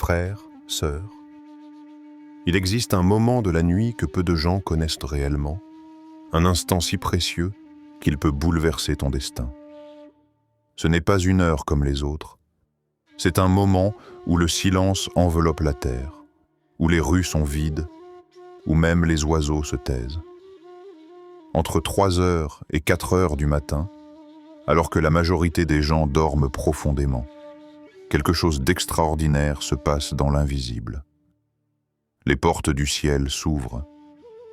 frères, sœurs. Il existe un moment de la nuit que peu de gens connaissent réellement, un instant si précieux qu'il peut bouleverser ton destin. Ce n'est pas une heure comme les autres, c'est un moment où le silence enveloppe la terre, où les rues sont vides, où même les oiseaux se taisent. Entre 3 heures et 4 heures du matin, alors que la majorité des gens dorment profondément, quelque chose d'extraordinaire se passe dans l'invisible. Les portes du ciel s'ouvrent,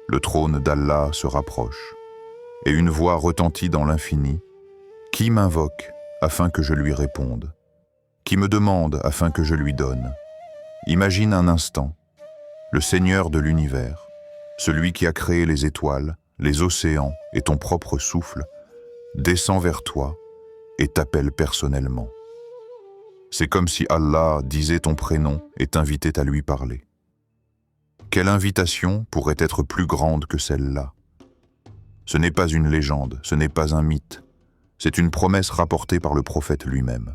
le trône d'Allah se rapproche, et une voix retentit dans l'infini. Qui m'invoque afin que je lui réponde? Qui me demande afin que je lui donne? Imagine un instant, le Seigneur de l'univers, celui qui a créé les étoiles, les océans et ton propre souffle, descend vers toi et t'appelle personnellement. C'est comme si Allah disait ton prénom et t'invitait à lui parler. Quelle invitation pourrait être plus grande que celle-là? Ce n'est pas une légende, ce n'est pas un mythe, c'est une promesse rapportée par le prophète lui-même.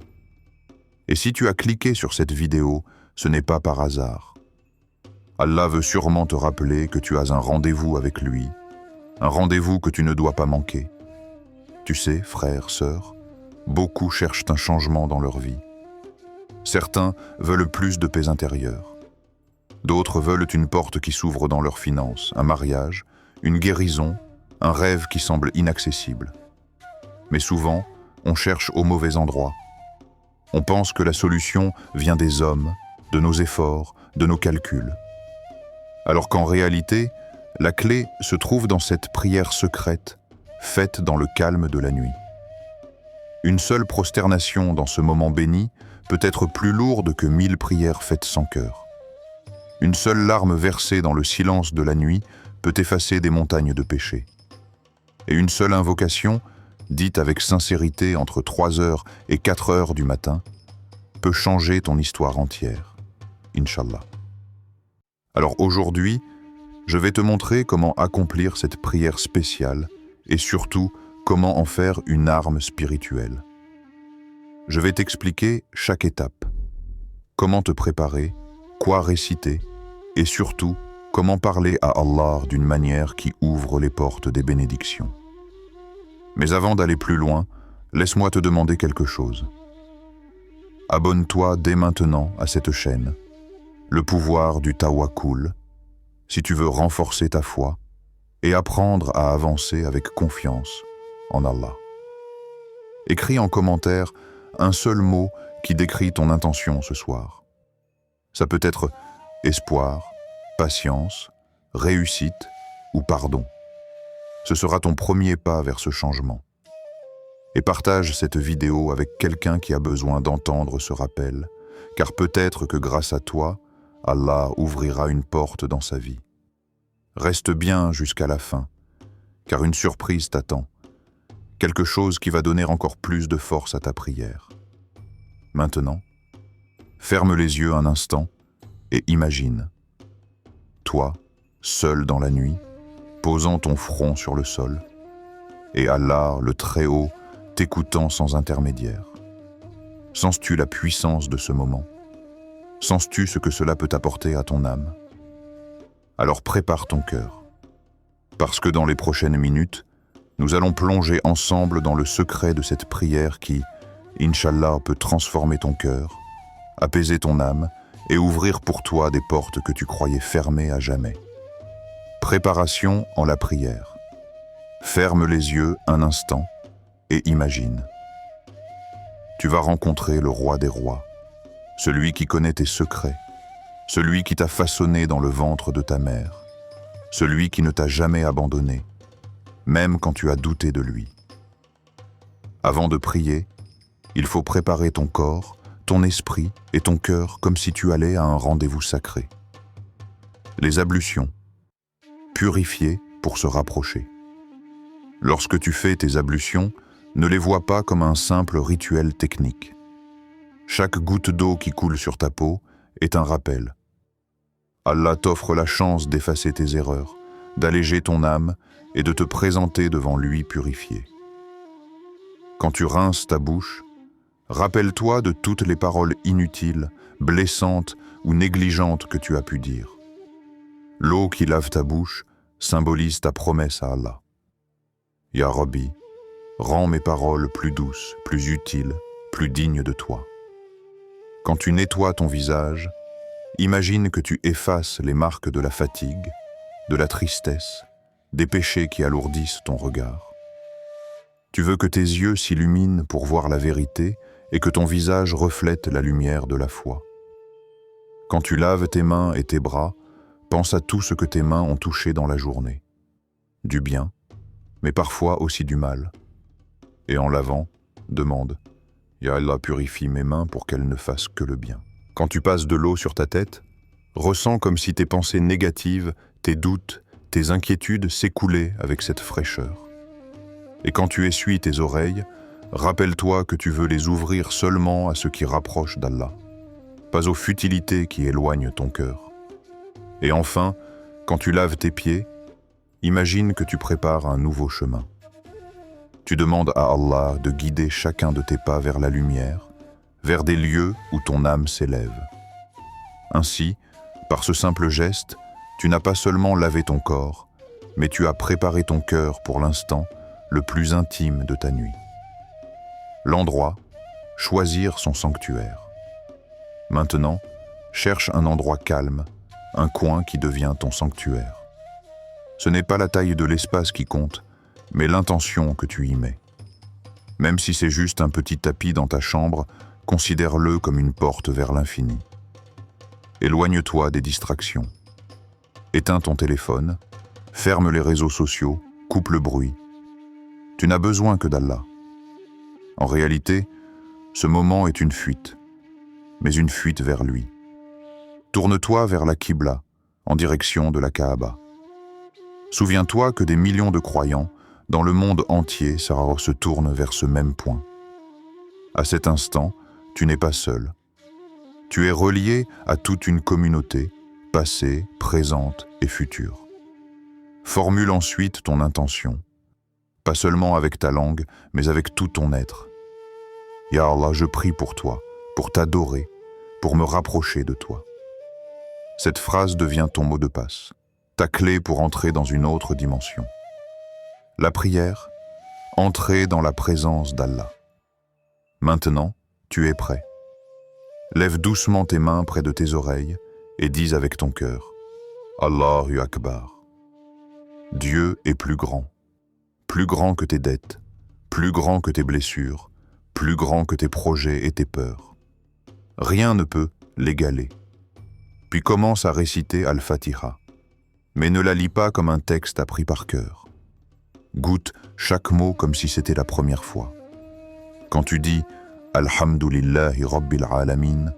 Et si tu as cliqué sur cette vidéo, ce n'est pas par hasard. Allah veut sûrement te rappeler que tu as un rendez-vous avec lui, un rendez-vous que tu ne dois pas manquer. Tu sais, frères, sœurs, beaucoup cherchent un changement dans leur vie. Certains veulent plus de paix intérieure. D'autres veulent une porte qui s'ouvre dans leurs finances, un mariage, une guérison, un rêve qui semble inaccessible. Mais souvent, on cherche au mauvais endroit. On pense que la solution vient des hommes, de nos efforts, de nos calculs. Alors qu'en réalité, la clé se trouve dans cette prière secrète, faite dans le calme de la nuit. Une seule prosternation dans ce moment béni peut être plus lourde que 1000 prières faites sans cœur. Une seule larme versée dans le silence de la nuit peut effacer des montagnes de péché. Et une seule invocation, dite avec sincérité entre 3 heures et 4 heures du matin, peut changer ton histoire entière. Inch'Allah. Alors aujourd'hui, je vais te montrer comment accomplir cette prière spéciale et surtout comment en faire une arme spirituelle. Je vais t'expliquer chaque étape. Comment te préparer, quoi réciter et surtout comment parler à Allah d'une manière qui ouvre les portes des bénédictions. Mais avant d'aller plus loin, laisse-moi te demander quelque chose. Abonne-toi dès maintenant à cette chaîne, le pouvoir du tawakkul, si tu veux renforcer ta foi et apprendre à avancer avec confiance en Allah. Écris en commentaire un seul mot qui décrit ton intention ce soir. Ça peut être espoir, patience, réussite ou pardon. Ce sera ton premier pas vers ce changement. Et partage cette vidéo avec quelqu'un qui a besoin d'entendre ce rappel, car peut-être que grâce à toi, Allah ouvrira une porte dans sa vie. Reste bien jusqu'à la fin, car une surprise t'attend, quelque chose qui va donner encore plus de force à ta prière. Maintenant, ferme les yeux un instant et imagine, toi, seul dans la nuit, posant ton front sur le sol, et Allah, le Très-Haut, t'écoutant sans intermédiaire. Sens-tu la puissance de ce moment? Sens-tu ce que cela peut apporter à ton âme? Alors prépare ton cœur, parce que dans les prochaines minutes, nous allons plonger ensemble dans le secret de cette prière qui, Inch'Allah, peut transformer ton cœur, apaiser ton âme et ouvrir pour toi des portes que tu croyais fermées à jamais. Préparation en la prière. Ferme les yeux un instant et imagine. Tu vas rencontrer le roi des rois, celui qui connaît tes secrets, celui qui t'a façonné dans le ventre de ta mère, celui qui ne t'a jamais abandonné, même quand tu as douté de lui. Avant de prier, il faut préparer ton corps, ton esprit et ton cœur comme si tu allais à un rendez-vous sacré. Les ablutions. Purifier pour se rapprocher. Lorsque tu fais tes ablutions, ne les vois pas comme un simple rituel technique. Chaque goutte d'eau qui coule sur ta peau est un rappel. Allah t'offre la chance d'effacer tes erreurs, d'alléger ton âme et de te présenter devant lui purifié. Quand tu rinces ta bouche, rappelle-toi de toutes les paroles inutiles, blessantes ou négligente que tu as pu dire. L'eau qui lave ta bouche symbolise ta promesse à Allah. Ya Rabbi, rends mes paroles plus douces, plus utiles, plus dignes de toi. Quand tu nettoies ton visage, imagine que tu effaces les marques de la fatigue, de la tristesse, des péchés qui alourdissent ton regard. Tu veux que tes yeux s'illuminent pour voir la vérité et que ton visage reflète la lumière de la foi. Quand tu laves tes mains et tes bras, pense à tout ce que tes mains ont touché dans la journée. Du bien, mais parfois aussi du mal. Et en lavant, demande « Ya Allah, purifie mes mains pour qu'elles ne fassent que le bien ». Quand tu passes de l'eau sur ta tête, ressens comme si tes pensées négatives, tes doutes, tes inquiétudes s'écoulaient avec cette fraîcheur. Et quand tu essuies tes oreilles, rappelle-toi que tu veux les ouvrir seulement à ce qui rapproche d'Allah, pas aux futilités qui éloignent ton cœur. Et enfin, quand tu laves tes pieds, imagine que tu prépares un nouveau chemin. Tu demandes à Allah de guider chacun de tes pas vers la lumière, vers des lieux où ton âme s'élève. Ainsi, par ce simple geste, tu n'as pas seulement lavé ton corps, mais tu as préparé ton cœur pour l'instant le plus intime de ta nuit. L'endroit, choisir son sanctuaire. Maintenant, cherche un endroit calme, un coin qui devient ton sanctuaire. Ce n'est pas la taille de l'espace qui compte, mais l'intention que tu y mets. Même si c'est juste un petit tapis dans ta chambre, considère-le comme une porte vers l'infini. Éloigne-toi des distractions. Éteins ton téléphone, ferme les réseaux sociaux, coupe le bruit. Tu n'as besoin que d'Allah. En réalité, ce moment est une fuite, mais une fuite vers lui. Tourne-toi vers la Qibla, en direction de la Kaaba. Souviens-toi que des millions de croyants, dans le monde entier, se tournent vers ce même point. À cet instant, tu n'es pas seul. Tu es relié à toute une communauté, passée, présente et future. Formule ensuite ton intention, pas seulement avec ta langue, mais avec tout ton être. Ya Allah, je prie pour toi, pour t'adorer, pour me rapprocher de toi. Cette phrase devient ton mot de passe, ta clé pour entrer dans une autre dimension. La prière, entrer dans la présence d'Allah. Maintenant, tu es prêt. Lève doucement tes mains près de tes oreilles et dis avec ton cœur « Allahu Akbar ». Dieu est plus grand que tes dettes, plus grand que tes blessures, plus grand que tes projets et tes peurs. Rien ne peut l'égaler. Puis commence à réciter Al-Fatiha, mais ne la lis pas comme un texte appris par cœur. Goûte chaque mot comme si c'était la première fois. Quand tu dis « Alhamdulillahi Rabbil Alamin »,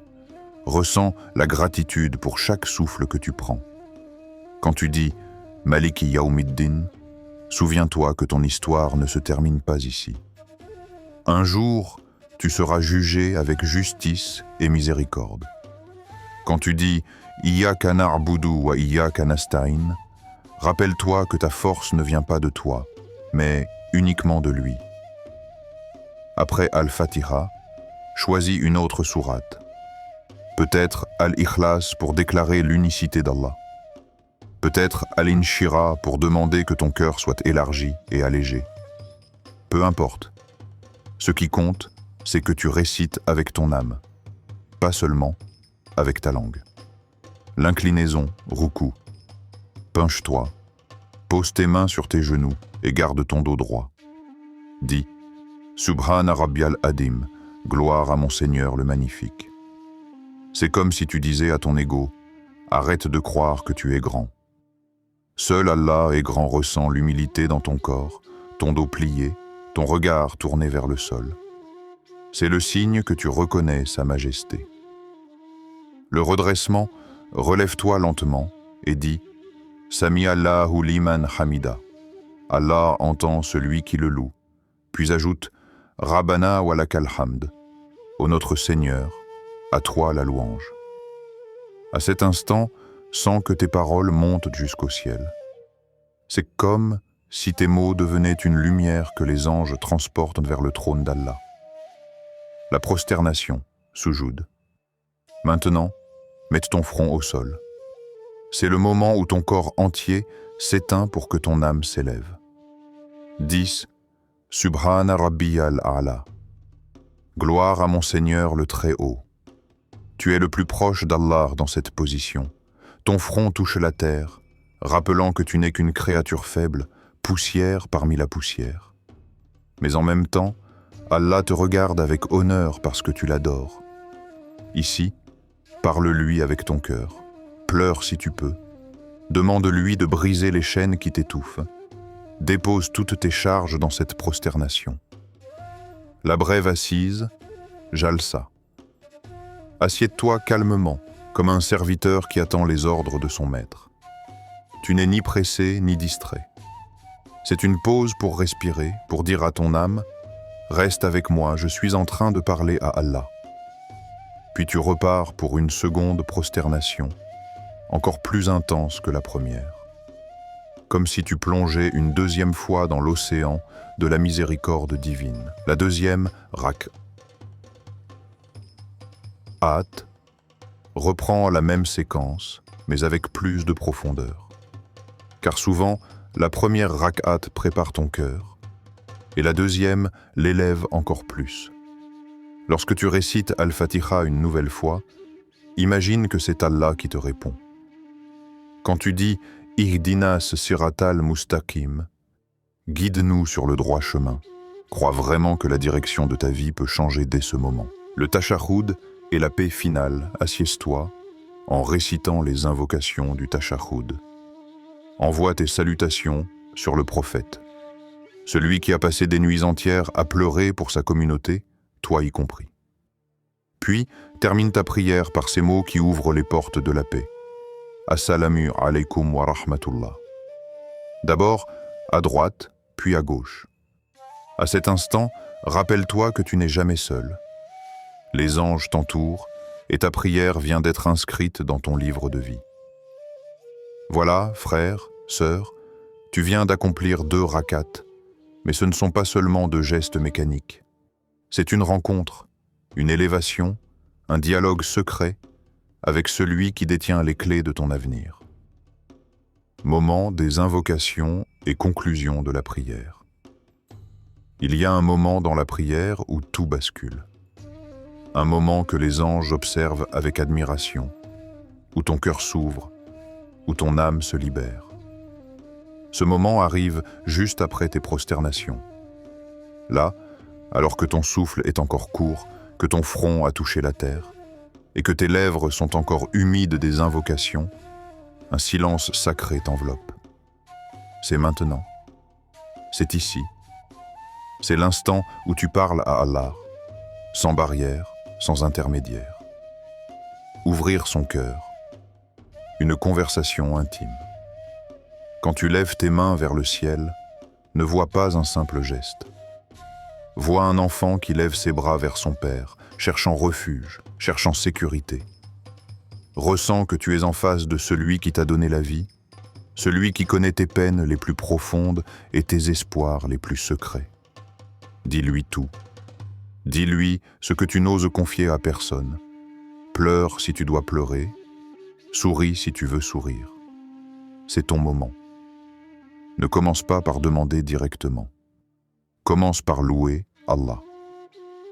ressens la gratitude pour chaque souffle que tu prends. Quand tu dis « Maliki Yawmiddin », souviens-toi que ton histoire ne se termine pas ici. Un jour, tu seras jugé avec justice et miséricorde. Quand tu dis « Iyyaka na'budu wa iyyaka nasta'in », rappelle-toi que ta force ne vient pas de toi, mais uniquement de lui. Après Al-Fatiha, choisis une autre sourate. Peut-être Al-Ikhlas pour déclarer l'unicité d'Allah. Peut-être Al-Inshira pour demander que ton cœur soit élargi et allégé. Peu importe. Ce qui compte, c'est que tu récites avec ton âme, pas seulement avec ta langue. L'inclinaison, ruku. Penche-toi, pose tes mains sur tes genoux et garde ton dos droit. Dis « Subhana Rabbiyal Adim », gloire à mon Seigneur le Magnifique. C'est comme si tu disais à ton ego « Arrête de croire que tu es grand ». Seul Allah est grand ressent l'humilité dans ton corps, ton dos plié, ton regard tourné vers le sol. C'est le signe que tu reconnais sa majesté. Le redressement, relève-toi lentement et dis « Sami Allahu liman hamida ». Allah entend celui qui le loue. Puis ajoute « Rabbana wa lakal hamd ». Ô notre Seigneur, à toi la louange. À cet instant, sens que tes paroles montent jusqu'au ciel. C'est comme si tes mots devenaient une lumière que les anges transportent vers le trône d'Allah. La prosternation, soujoud. Maintenant, Mette ton front au sol. C'est le moment où ton corps entier s'éteint pour que ton âme s'élève. 10. Subhana Rabbiyal A'la. Gloire à mon Seigneur le Très-Haut. Tu es le plus proche d'Allah dans cette position. Ton front touche la terre, rappelant que tu n'es qu'une créature faible, poussière parmi la poussière. Mais en même temps, Allah te regarde avec honneur parce que tu l'adores. Ici, parle-lui avec ton cœur. Pleure si tu peux. Demande-lui de briser les chaînes qui t'étouffent. Dépose toutes tes charges dans cette prosternation. La brève assise, jalsa. Assieds-toi calmement, comme un serviteur qui attend les ordres de son maître. Tu n'es ni pressé ni distrait. C'est une pause pour respirer, pour dire à ton âme « Reste avec moi, je suis en train de parler à Allah ». Puis tu repars pour une seconde prosternation, encore plus intense que la première. Comme si tu plongeais une deuxième fois dans l'océan de la miséricorde divine. La deuxième, rak'at, reprend la même séquence, mais avec plus de profondeur. Car souvent, la première rak'at prépare ton cœur, et la deuxième l'élève encore plus. Lorsque tu récites Al-Fatiha une nouvelle fois, imagine que c'est Allah qui te répond. Quand tu dis « Ihdinas siratal mustaqim », guide-nous sur le droit chemin, crois vraiment que la direction de ta vie peut changer dès ce moment. Le tashahhud est la paix finale, assieds-toi, en récitant les invocations du tashahhud. Envoie tes salutations sur le prophète. Celui qui a passé des nuits entières à pleurer pour sa communauté, toi y compris. Puis, termine ta prière par ces mots qui ouvrent les portes de la paix. Assalamu alaykum wa rahmatullah. D'abord, à droite, puis à gauche. À cet instant, rappelle-toi que tu n'es jamais seul. Les anges t'entourent et ta prière vient d'être inscrite dans ton livre de vie. Voilà, frère, sœur, tu viens d'accomplir 2 rak'at, mais ce ne sont pas seulement 2 gestes mécaniques. C'est une rencontre, une élévation, un dialogue secret avec celui qui détient les clés de ton avenir. Moment des invocations et conclusion de la prière. Il y a un moment dans la prière où tout bascule. Un moment que les anges observent avec admiration, où ton cœur s'ouvre, où ton âme se libère. Ce moment arrive juste après tes prosternations. Là, alors que ton souffle est encore court, que ton front a touché la terre, et que tes lèvres sont encore humides des invocations, un silence sacré t'enveloppe. C'est maintenant. C'est ici. C'est l'instant où tu parles à Allah, sans barrière, sans intermédiaire. Ouvrir son cœur. Une conversation intime. Quand tu lèves tes mains vers le ciel, ne vois pas un simple geste. Vois un enfant qui lève ses bras vers son père, cherchant refuge, cherchant sécurité. Ressens que tu es en face de celui qui t'a donné la vie, celui qui connaît tes peines les plus profondes et tes espoirs les plus secrets. Dis-lui tout. Dis-lui ce que tu n'oses confier à personne. Pleure si tu dois pleurer, souris si tu veux sourire. C'est ton moment. Ne commence pas par demander directement. Commence par louer Allah.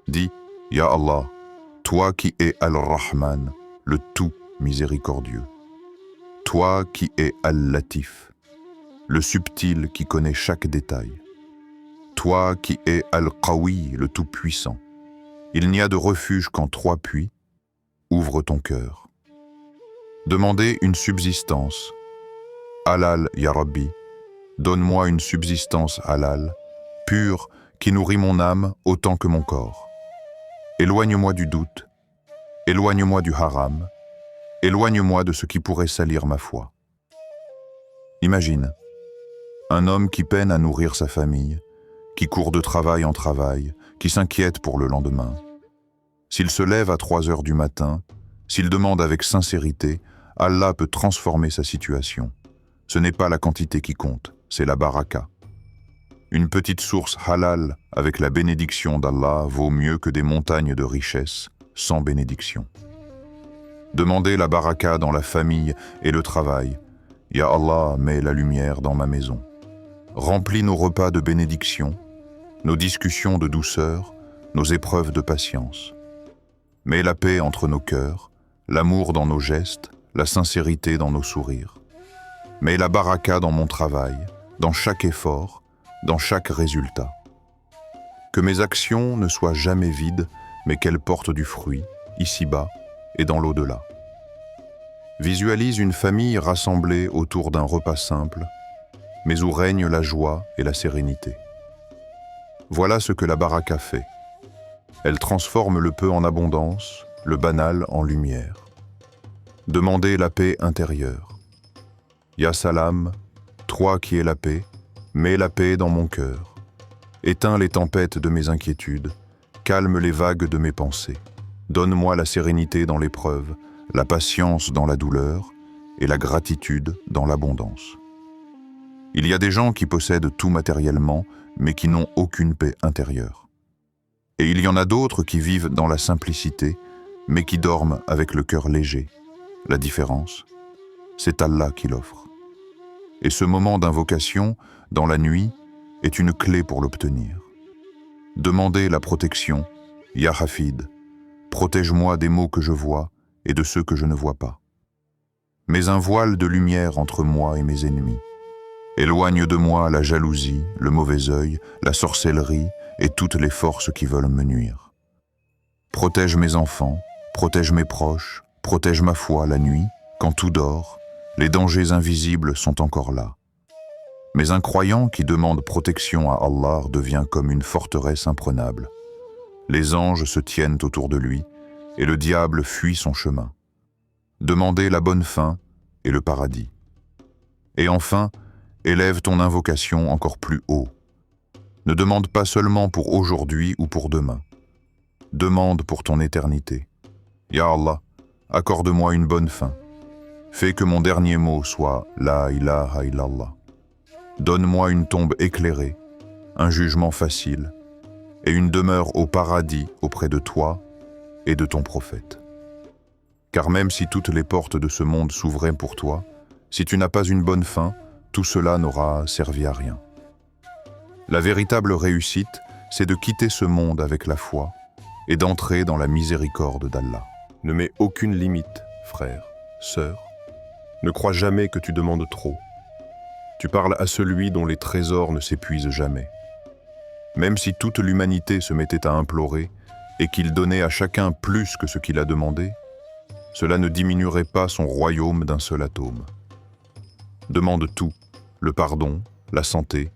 Dis « Ya Allah, toi qui es Al-Rahman, le tout miséricordieux. Toi qui es Al-Latif, le subtil qui connaît chaque détail. Toi qui es Al-Qawi, le tout-puissant. Il n'y a de refuge qu'en 3 puits. Ouvre ton cœur. Demandez une subsistance. Halal, Ya Rabbi, donne-moi une subsistance halal, pure, qui nourrit mon âme autant que mon corps. Éloigne-moi du doute, éloigne-moi du haram, éloigne-moi de ce qui pourrait salir ma foi. Imagine, un homme qui peine à nourrir sa famille, qui court de travail en travail, qui s'inquiète pour le lendemain. S'il se lève à 3 heures du matin, s'il demande avec sincérité, Allah peut transformer sa situation. Ce n'est pas la quantité qui compte, c'est la baraka. Une petite source halal avec la bénédiction d'Allah vaut mieux que des montagnes de richesses sans bénédiction. Demandez la baraka dans la famille et le travail. Ya Allah, mets la lumière dans ma maison. Remplis nos repas de bénédiction, nos discussions de douceur, nos épreuves de patience. Mets la paix entre nos cœurs, l'amour dans nos gestes, la sincérité dans nos sourires. Mets la baraka dans mon travail, dans chaque effort, dans chaque résultat. Que mes actions ne soient jamais vides, mais qu'elles portent du fruit, ici-bas et dans l'au-delà. Visualise une famille rassemblée autour d'un repas simple, mais où règne la joie et la sérénité. Voilà ce que la baraka fait. Elle transforme le peu en abondance, le banal en lumière. Demandez la paix intérieure. Ya Salam, toi qui es la paix, mets la paix dans mon cœur. Éteins les tempêtes de mes inquiétudes, calme les vagues de mes pensées. Donne-moi la sérénité dans l'épreuve, la patience dans la douleur et la gratitude dans l'abondance. Il y a des gens qui possèdent tout matériellement, mais qui n'ont aucune paix intérieure. Et il y en a d'autres qui vivent dans la simplicité, mais qui dorment avec le cœur léger. La différence, c'est Allah qui l'offre. Et ce moment d'invocation, dans la nuit, est une clé pour l'obtenir. Demandez la protection, Ya Hafid, protège-moi des maux que je vois et de ceux que je ne vois pas. Mets un voile de lumière entre moi et mes ennemis. Éloigne de moi la jalousie, le mauvais œil, la sorcellerie et toutes les forces qui veulent me nuire. Protège mes enfants, protège mes proches, protège ma foi la nuit, quand tout dort, les dangers invisibles sont encore là. Mais un croyant qui demande protection à Allah devient comme une forteresse imprenable. Les anges se tiennent autour de lui et le diable fuit son chemin. Demandez la bonne fin et le paradis. Et enfin, élève ton invocation encore plus haut. Ne demande pas seulement pour aujourd'hui ou pour demain. Demande pour ton éternité. Ya Allah, accorde-moi une bonne fin. Fais que mon dernier mot soit La ilaha illallah. Donne-moi une tombe éclairée, un jugement facile et une demeure au paradis auprès de toi et de ton prophète. Car même si toutes les portes de ce monde s'ouvraient pour toi, si tu n'as pas une bonne fin, tout cela n'aura servi à rien. La véritable réussite, c'est de quitter ce monde avec la foi et d'entrer dans la miséricorde d'Allah. Ne mets aucune limite, frère, sœur. Ne crois jamais que tu demandes trop. Tu parles à celui dont les trésors ne s'épuisent jamais. Même si toute l'humanité se mettait à implorer et qu'il donnait à chacun plus que ce qu'il a demandé, cela ne diminuerait pas son royaume d'un seul atome. Demande tout, le pardon, la santé,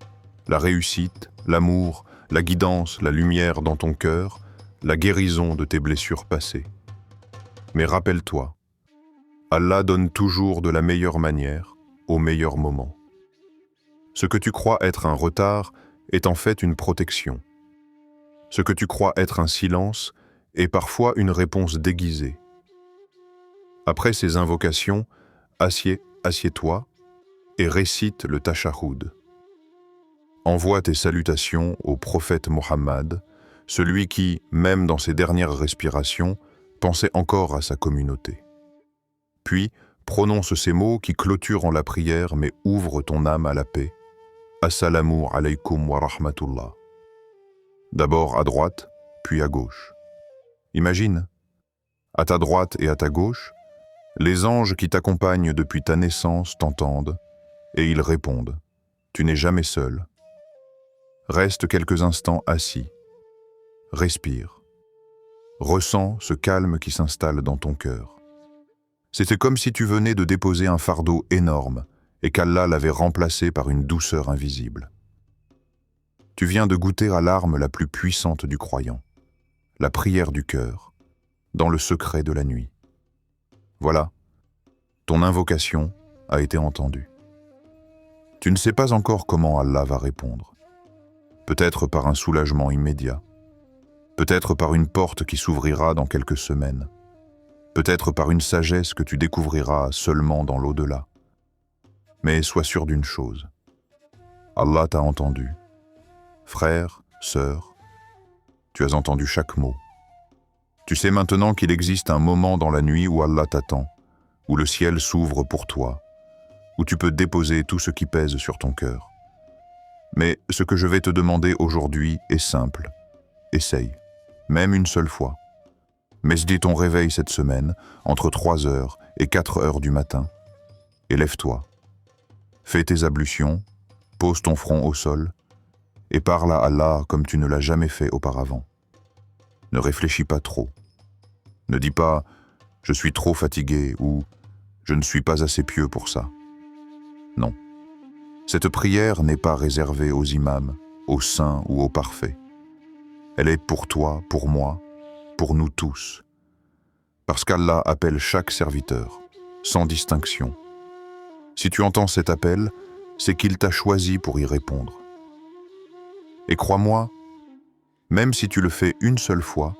la réussite, l'amour, la guidance, la lumière dans ton cœur, la guérison de tes blessures passées. Mais rappelle-toi, Allah donne toujours de la meilleure manière, au meilleur moment. Ce que tu crois être un retard est en fait une protection. Ce que tu crois être un silence est parfois une réponse déguisée. Après ces invocations, assieds-toi et récite le Tashahhud. Envoie tes salutations au prophète Mohammed, celui qui, même dans ses dernières respirations, pensait encore à sa communauté. Puis, prononce ces mots qui clôturent la prière mais ouvrent ton âme à la paix. Assalamu alaykum wa rahmatullah. D'abord à droite, puis à gauche. Imagine, à ta droite et à ta gauche, les anges qui t'accompagnent depuis ta naissance t'entendent et ils répondent. Tu n'es jamais seul. Reste quelques instants assis. Respire. Ressens ce calme qui s'installe dans ton cœur. C'était comme si tu venais de déposer un fardeau énorme et qu'Allah l'avait remplacé par une douceur invisible. Tu viens de goûter à l'arme la plus puissante du croyant, la prière du cœur, dans le secret de la nuit. Voilà, ton invocation a été entendue. Tu ne sais pas encore comment Allah va répondre. Peut-être par un soulagement immédiat, peut-être par une porte qui s'ouvrira dans quelques semaines, peut-être par une sagesse que tu découvriras seulement dans l'au-delà. Mais sois sûr d'une chose, Allah t'a entendu. Frère, sœur, tu as entendu chaque mot. Tu sais maintenant qu'il existe un moment dans la nuit où Allah t'attend, où le ciel s'ouvre pour toi, où tu peux déposer tout ce qui pèse sur ton cœur. Mais ce que je vais te demander aujourd'hui est simple. Essaye, même une seule fois. Mesdi ton réveil cette semaine, entre 3h et 4h du matin, et lève-toi. Fais tes ablutions, pose ton front au sol, et parle à Allah comme tu ne l'as jamais fait auparavant. Ne réfléchis pas trop. Ne dis pas « je suis trop fatigué » ou « je ne suis pas assez pieux pour ça ». Non. Cette prière n'est pas réservée aux imams, aux saints ou aux parfaits. Elle est pour toi, pour moi, pour nous tous. Parce qu'Allah appelle chaque serviteur, sans distinction. Si tu entends cet appel, c'est qu'il t'a choisi pour y répondre. Et crois-moi, même si tu le fais une seule fois,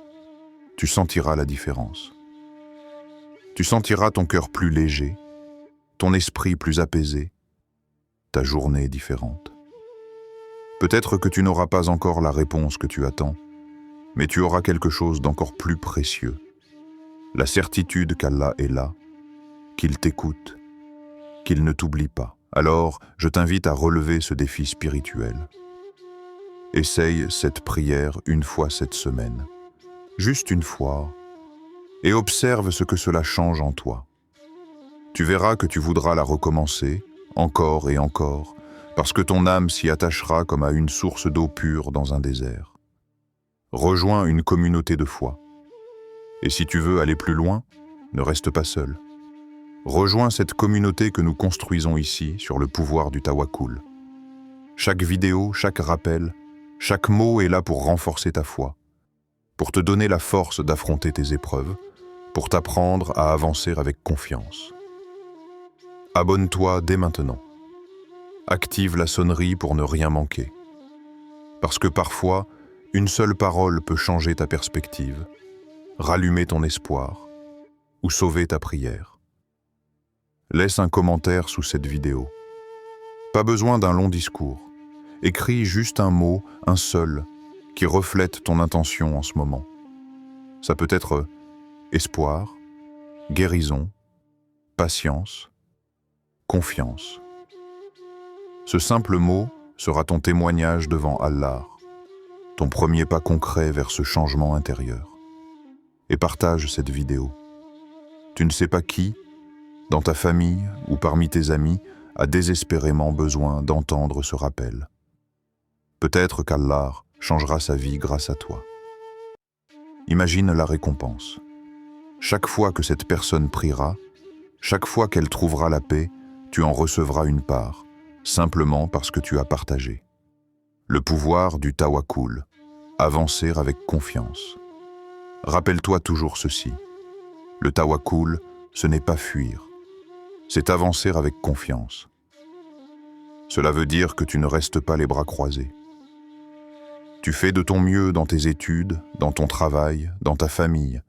tu sentiras la différence. Tu sentiras ton cœur plus léger, ton esprit plus apaisé, ta journée différente. Peut-être que tu n'auras pas encore la réponse que tu attends, mais tu auras quelque chose d'encore plus précieux. La certitude qu'Allah est là, qu'il t'écoute, qu'il ne t'oublie pas. Alors, je t'invite à relever ce défi spirituel. Essaye cette prière une fois cette semaine, juste une fois, et observe ce que cela change en toi. Tu verras que tu voudras la recommencer, encore et encore, parce que ton âme s'y attachera comme à une source d'eau pure dans un désert. Rejoins une communauté de foi. Et si tu veux aller plus loin, ne reste pas seul. Rejoins cette communauté que nous construisons ici sur le pouvoir du tawakkul. Chaque vidéo, chaque rappel, chaque mot est là pour renforcer ta foi, pour te donner la force d'affronter tes épreuves, pour t'apprendre à avancer avec confiance. Abonne-toi dès maintenant. Active la sonnerie pour ne rien manquer. Parce que parfois, une seule parole peut changer ta perspective, rallumer ton espoir ou sauver ta prière. Laisse un commentaire sous cette vidéo. Pas besoin d'un long discours. Écris juste un mot, un seul, qui reflète ton intention en ce moment. Ça peut être espoir, guérison, patience, confiance. Ce simple mot sera ton témoignage devant Allah, ton premier pas concret vers ce changement intérieur. Et partage cette vidéo. Tu ne sais pas qui, dans ta famille ou parmi tes amis, a désespérément besoin d'entendre ce rappel. Peut-être qu'Allah changera sa vie grâce à toi. Imagine la récompense. Chaque fois que cette personne priera, chaque fois qu'elle trouvera la paix, tu en recevras une part, simplement parce que tu as partagé. Le pouvoir du tawakkul, avancer avec confiance. Rappelle-toi toujours ceci. Le tawakkul, ce n'est pas fuir, c'est avancer avec confiance. Cela veut dire que tu ne restes pas les bras croisés. Tu fais de ton mieux dans tes études, dans ton travail, dans ta famille,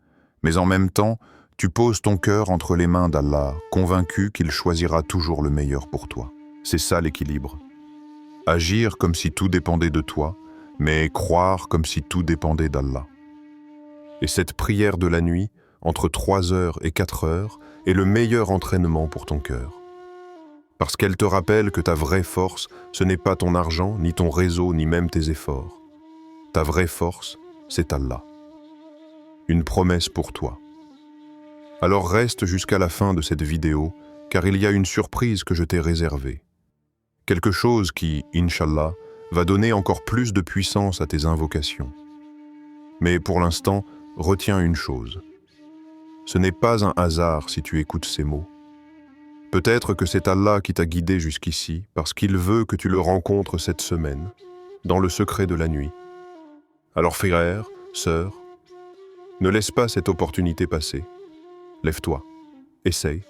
mais en même temps, tu poses ton cœur entre les mains d'Allah, convaincu qu'il choisira toujours le meilleur pour toi. C'est ça l'équilibre. Agir comme si tout dépendait de toi, mais croire comme si tout dépendait d'Allah. Et cette prière de la nuit, entre 3h et 4h, est le meilleur entraînement pour ton cœur. Parce qu'elle te rappelle que ta vraie force, ce n'est pas ton argent, ni ton réseau, ni même tes efforts. Ta vraie force, c'est Allah. Une promesse pour toi. Alors reste jusqu'à la fin de cette vidéo, car il y a une surprise que je t'ai réservée. Quelque chose qui, Inch'Allah, va donner encore plus de puissance à tes invocations. Mais pour l'instant, retiens une chose. Ce n'est pas un hasard si tu écoutes ces mots. Peut-être que c'est Allah qui t'a guidé jusqu'ici parce qu'il veut que tu le rencontres cette semaine, dans le secret de la nuit. Alors frère, sœur, ne laisse pas cette opportunité passer. Lève-toi, essaye,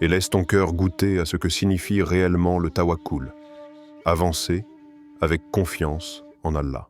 et laisse ton cœur goûter à ce que signifie réellement le tawakkul. Avancer avec confiance en Allah.